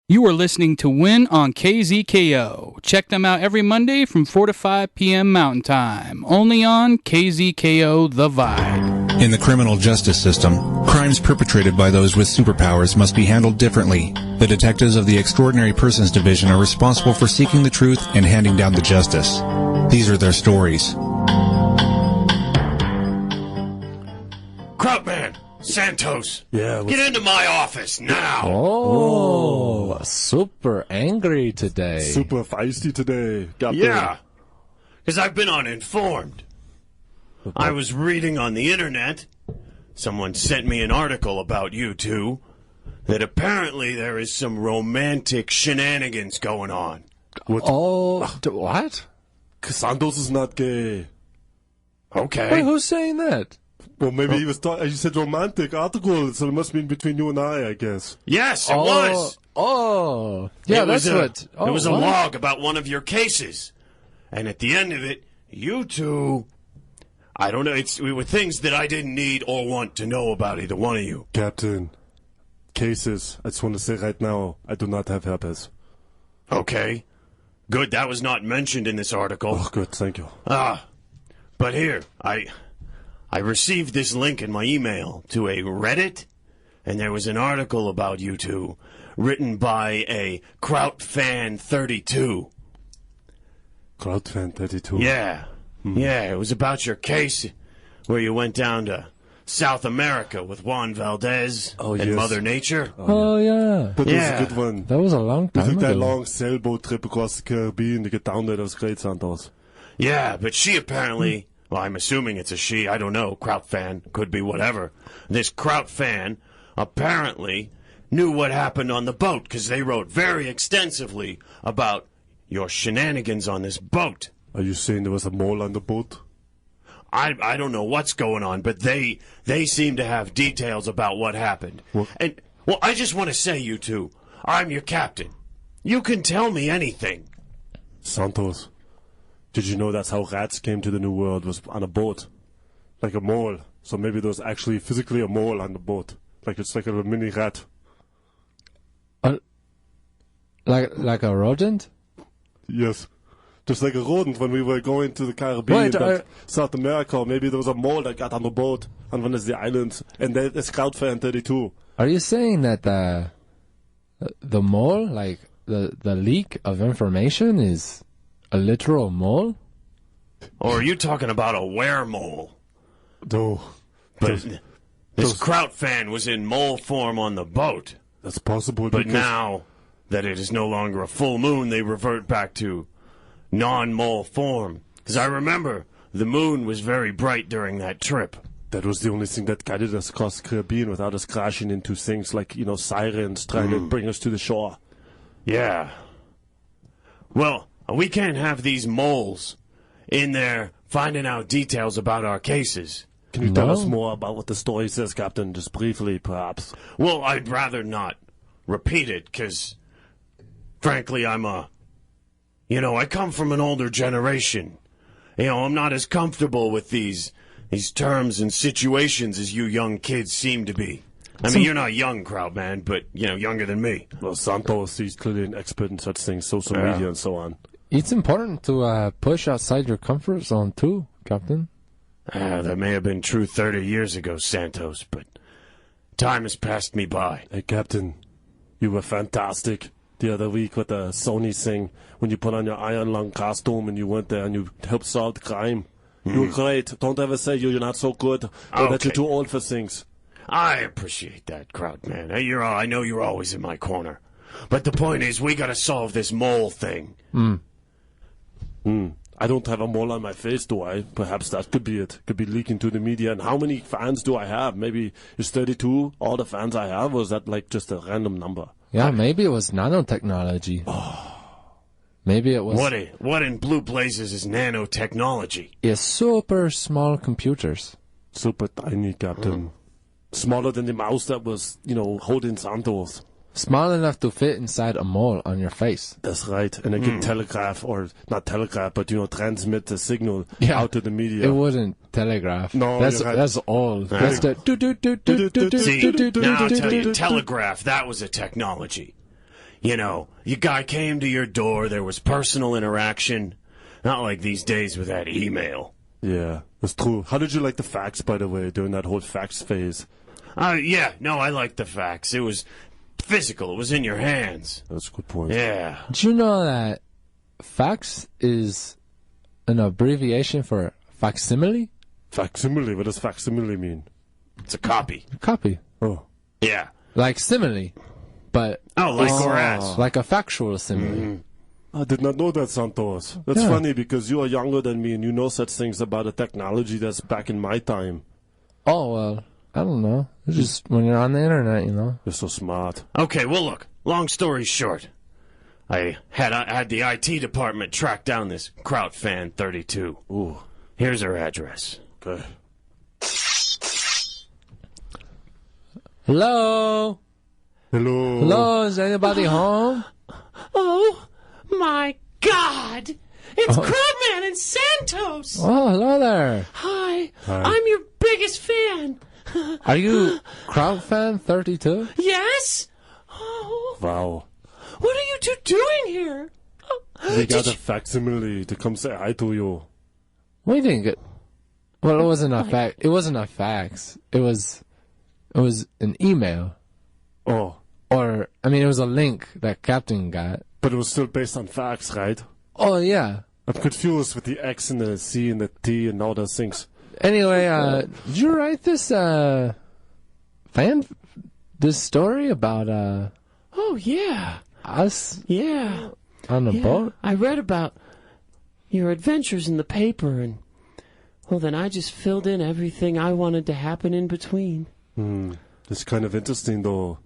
You are listening to WIN on KZKO. Check them out every Monday from 4 to 5 p.m. Mountain Time. Only on KZKO The Vibe. In the criminal justice system, crimes perpetrated by those with superpowers must be handled differently. The detectives of the Extraordinary Persons Division are responsible for seeking the truth and handing down the justice. These are their stories. Krautman! Santos! Yeah, get into my office now! Oh, super angry today. Super feisty today. Yeah, because I've been uninformed. I was reading on the internet. Someone sent me an article about you two. That apparently there is some romantic shenanigans going on. What? What? Santos is not gay. Okay. Wait, who's saying that? Well, maybe he was you said romantic article, so it must mean between you and I guess. Yes, it was. Oh, yeah, It was what. It was a log about one of your cases. And at the end of it, you two... I don't know, it were things that I didn't need or want to know about either one of you. Captain, cases, I just want to say right now, I do not have herpes. Okay. Good, that was not mentioned in this article. Oh, good, thank you. But here, I received this link in my email to a Reddit, and there was an article about you two, written by a Krautfan32. Krautfan32? Yeah. Yeah, it was about your case where you went down to South America with Juan Valdez and Mother Nature. Oh, yeah. That was a good one. That was a long time ago. We took that ago. long sailboat trip across the Caribbean to get down there. That was great, Santos. Yeah, but she apparently... Well, I'm assuming it's a she. I don't know. Kraut fan. Could be whatever. This Kraut fan apparently knew what happened on the boat because they wrote very extensively about your shenanigans on this boat. Are you saying there was a mole on the boat? I don't know what's going on, but they seem to have details about what happened. What? And, well, I just want to say, you two, I'm your captain. You can tell me anything. Santos. Did you know that's how rats came to the New World, was on a boat? Like a mole. So maybe there was actually physically a mole on the boat. Like it's like a mini rat. Like a rodent? Yes. Just like a rodent when we were going to the Caribbean, South America. Maybe there was a mole that got on the boat on one of the islands. And that's Krautfan32. Are you saying that the mole, like the leak of information is... a literal mole? Or are you talking about a weremole? No. But this Kraut fan was in mole form on the boat. That's possible. But now that it is no longer a full moon, they revert back to non-mole form. Because I remember the moon was very bright during that trip. That was the only thing that guided us across the Caribbean without us crashing into things like, sirens trying to bring us to the shore. Yeah. Well... we can't have these moles in there finding out details about our cases. Can you tell us more about what the story says, Captain? Just briefly, perhaps. Well, I'd rather not repeat it, because, frankly, I come from an older generation. I'm not as comfortable with these terms and situations as you young kids seem to be. I mean, you're not young, Krautman, but, younger than me. Well, Santos, he's clearly an expert in such things, social media and so on. It's important to push outside your comfort zone, too, Captain. That may have been true 30 years ago, Santos, but time has passed me by. Hey, Captain, you were fantastic the other week with the Sony thing when you put on your iron lung costume and you went there and you helped solve the crime. You were great. Don't ever say you're not so good or that you're too old for things. I appreciate that, Krautman. I know you're always in my corner. But the point is, we gotta solve this mole thing. I don't have a mole on my face, do I? Perhaps that could be it. Could be leaking to the media. And how many fans do I have? Maybe it's 32, all the fans I have, or is that like just a random number? Yeah, maybe it was nanotechnology. Maybe it was... What in blue blazes is nanotechnology? It's super small computers. Super tiny, Captain. Smaller than the mouse that was, holding Santos. Small enough to fit inside a mole on your face. That's right. And it can telegraph, or not telegraph, but, transmit the signal out to the media. It wouldn't telegraph. No, that's old. That's the... See, now I'll tell you, telegraph, that was a technology. You know, your guy came to your door, there was personal interaction. Not like these days with that email. Yeah, that's true. How did you like the fax, by the way, during that whole fax phase? Yeah, no, I liked the fax. It was physical. It was in your hands. That's a good point. Yeah. Did you know that fax is an abbreviation for facsimile? Facsimile? What does facsimile mean? It's a copy. Copy. Oh. Yeah. Like simile, but... Like or as. Like a factual simile. I did not know that, Santos. That's funny because you are younger than me and you know such things about the technology that's back in my time. Oh, well, I don't know. It's just when you're on the internet, you know. You're so smart. Okay, well, look. Long story short. I had the IT department track down this Krautfan 32. Ooh. Here's her address. Okay. Hello? Hello? Hello, is anybody home? Oh, my God! It's Krugman and Santos! Oh, hello there. Hi, I'm your biggest fan. Are you Krautfan 32? Yes? Oh, Wow. what are you two doing here? We got a facsimile to come say hi to you. What do you think? Well, it wasn't a fax. It wasn't a fax. It was an email. Oh. Or, I mean, it was a link that Captain got. But it was still based on fax, right? Oh, yeah. I'm confused with the X and the C and the T and all those things. Anyway, did you write this, this story about, Oh, yeah. us Yeah. on the boat? I read about your adventures in the paper, and, well, then I just filled in everything I wanted to happen in between. It's kind of interesting, though.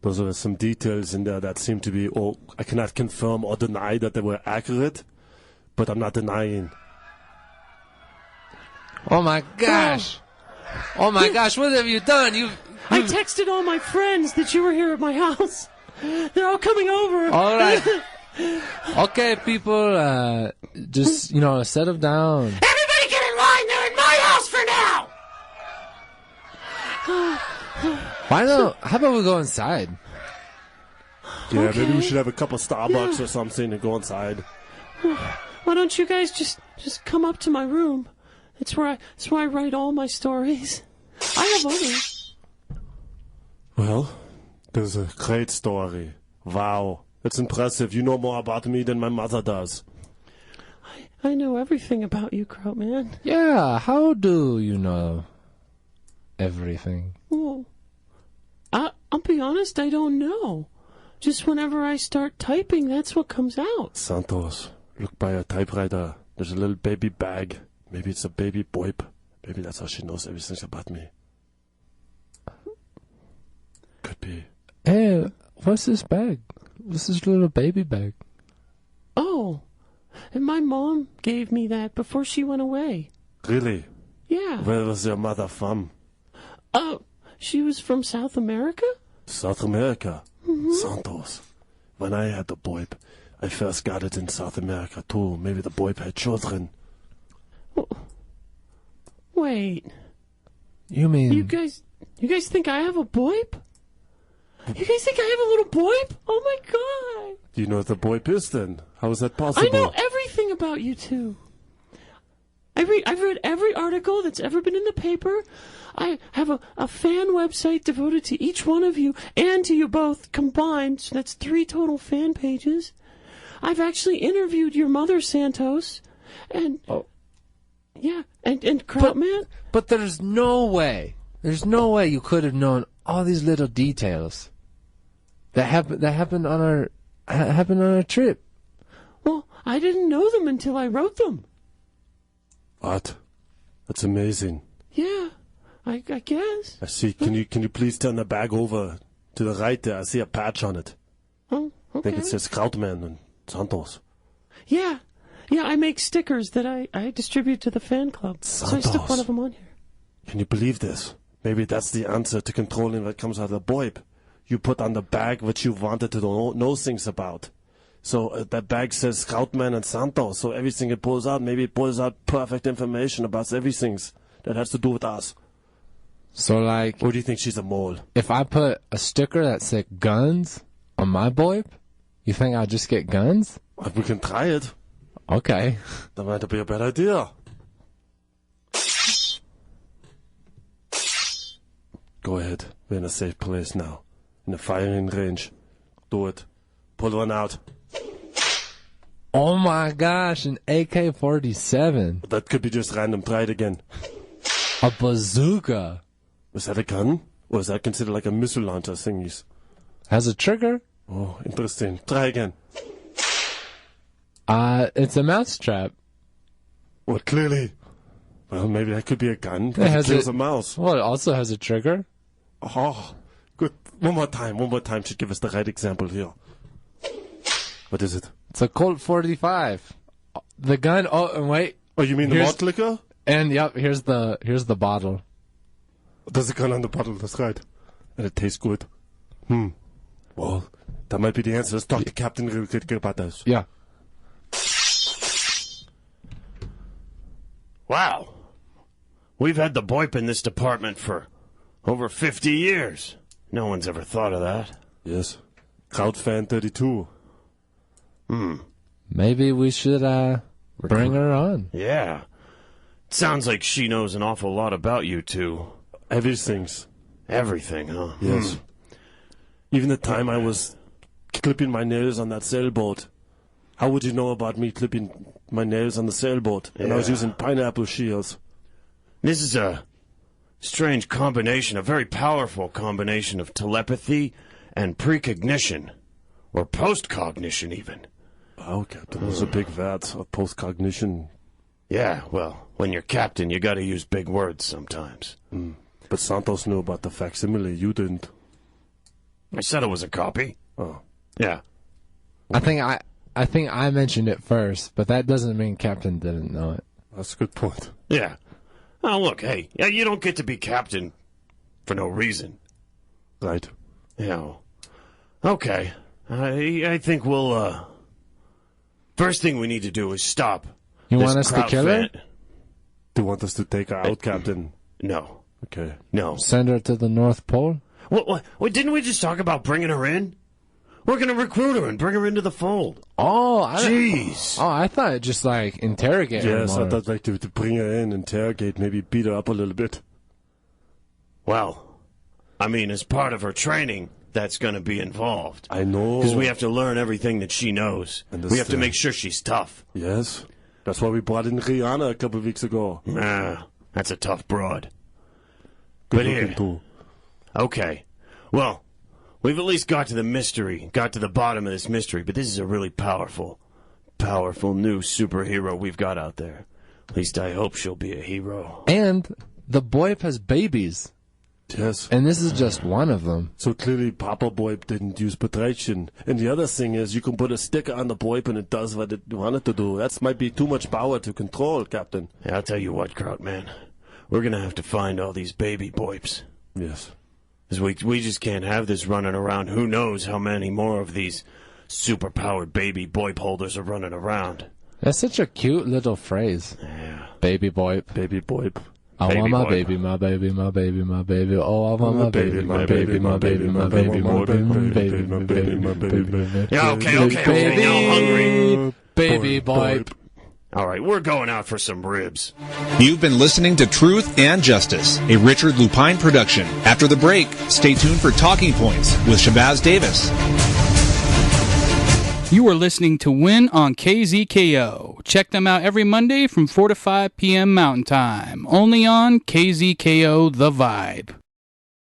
Those are some details in there that seem to be, I cannot confirm or deny that they were accurate, but I'm not denying. Oh, my gosh. Oh, my gosh, what have you done? I texted all my friends that you were here at my house. They're all coming over. All right. Okay, people, just, settle down. Everybody get in line. They're in my house for now. How about we go inside? Yeah, Okay. maybe we should have a couple Starbucks or something and go inside. Why don't you guys just come up to my room? It's where I write all my stories. I have others. Well, there's a great story. Wow. That's impressive. You know more about me than my mother does. I know everything about you, Krautman. Yeah, how do you know everything? Well, I'll be honest, I don't know. Just whenever I start typing, that's what comes out. Santos, look by a typewriter. There's a little baby bag. Maybe it's a baby boip. Maybe that's how she knows everything about me. Could be. Hey, what's this bag? What's this little baby bag? Oh, and my mom gave me that before she went away. Really? Yeah. Where was your mother from? Oh, she was from South America? South America. Santos. When I had the boip, I first got it in South America too. Maybe the boip had children. Wait. You mean... You guys think I have a boip? You guys think I have a little boip? Oh my God. Do you know what the boip is then? How is that possible? I know everything about you two. I've read every article that's ever been in the paper. I have a fan website devoted to each one of you and to you both combined. So that's 3 total fan pages. I've actually interviewed your mother, Santos, and and Krautman. But there's no way you could have known all these little details that happened on our trip. Well, I didn't know them until I wrote them. What? That's amazing. Yeah, I guess. I see. Can you please turn the bag over to the right there? I see a patch on it. Oh, okay. I think it says Krautman and Santos. Yeah, I make stickers that I distribute to the fan club. So I stuck one of them on here. Can you believe this? Maybe that's the answer to controlling what comes out of the boip. You put on the bag what you wanted to know things about. So that bag says Krautman and Santos. So everything it pulls out, maybe it pulls out perfect information about everything that has to do with us. So, like... Or do you think she's a mole? If I put a sticker that said guns on my boip, You think I'll just get guns? We can try it. Okay. That might be a bad idea. Go ahead. We're in a safe place now. In a firing range. Do it. Pull one out. Oh my gosh, an AK-47. That could be just random. Try it again. A bazooka. Was that a gun? Or is that considered like a missile launcher thingies? Has a trigger? Oh, interesting. Try again. It's a mousetrap. Well, clearly. Well, maybe that could be a gun. It has kills a mouse. Well, it also has a trigger. Oh, good. One more time. One more time should give us the right example here. What is it? It's a Colt 45. The gun. Oh, and wait. Oh, you mean the malt liquor? And yep, here's the bottle. There's a gun on the bottle. That's right. And it tastes good. Well, that might be the answer. Let's talk to Captain real quick about this. Yeah. Wow. We've had the BOIP in this department for over 50 years. No one's ever thought of that. Yes. Crowdfan 32. Maybe we should bring her on. Yeah. Sounds like she knows an awful lot about you two. Everything's. Everything, huh? Yes. Even the time I was clipping my nails on that sailboat. How would you know about me clipping my nails on the sailboat? And I was using pineapple shears. This is a strange combination, a very powerful combination of telepathy and precognition. Or postcognition, even. Oh, Captain, there's a big vat of postcognition. Yeah, well, when you're captain, you gotta use big words sometimes. But Santos knew about the facsimile. You didn't. I said it was a copy. Oh. Yeah. I think I mentioned it first, but that doesn't mean Captain didn't know it. That's a good point. Yeah. Oh, look, hey, you don't get to be captain for no reason. Right. Yeah. Okay. I think we'll, first thing we need to do is stop. You want us to kill her? Do you want us to take her out, Captain? No. Okay. No. Send her to the North Pole? What, didn't we just talk about bringing her in? We're going to recruit her and bring her into the fold. Oh, Jeez. I thought it just like interrogate her. Yes, more. I thought like to bring her in, interrogate, maybe beat her up a little bit. Well, I mean, as part of her training, that's going to be involved. I know. Because we have to learn everything that she knows. We have to make sure she's tough. Yes. That's why we brought in Rihanna a couple of weeks ago. That's a tough broad. Good But here. too. Okay. Well, we've at least got to the bottom of this mystery, but this is a really powerful new superhero we've got out there. At least I hope she'll be a hero. And the BOIP has babies. Yes. And this is just one of them. So clearly Papa BOIP didn't use protection. And the other thing is you can put a sticker on the BOIP and it does what it wanted to do. That might be too much power to control, Captain. Yeah, I'll tell you what, Krautman. We're going to have to find all these baby BOIPs. Yes. Because we just can't have this running around. Who knows how many more of these super-powered baby BOIP holders are running around. That's such a cute little phrase. Yeah. Baby BOIP. Baby BOIP. I want my boy. baby, my baby, my baby, my baby. Oh, I want my baby, my baby, my baby, my baby, my baby, my baby, my baby, my baby. Yeah, okay, now I'm hungry. Baby BOIP. All right, we're going out for some ribs. You've been listening to Truth and Justice, a Richard Lupine production. After the break, stay tuned for Talking Points with Shabazz Davis. You are listening to WIN on KZKO. Check them out every Monday from 4 to 5 p.m. Mountain Time. Only on KZKO The Vibe.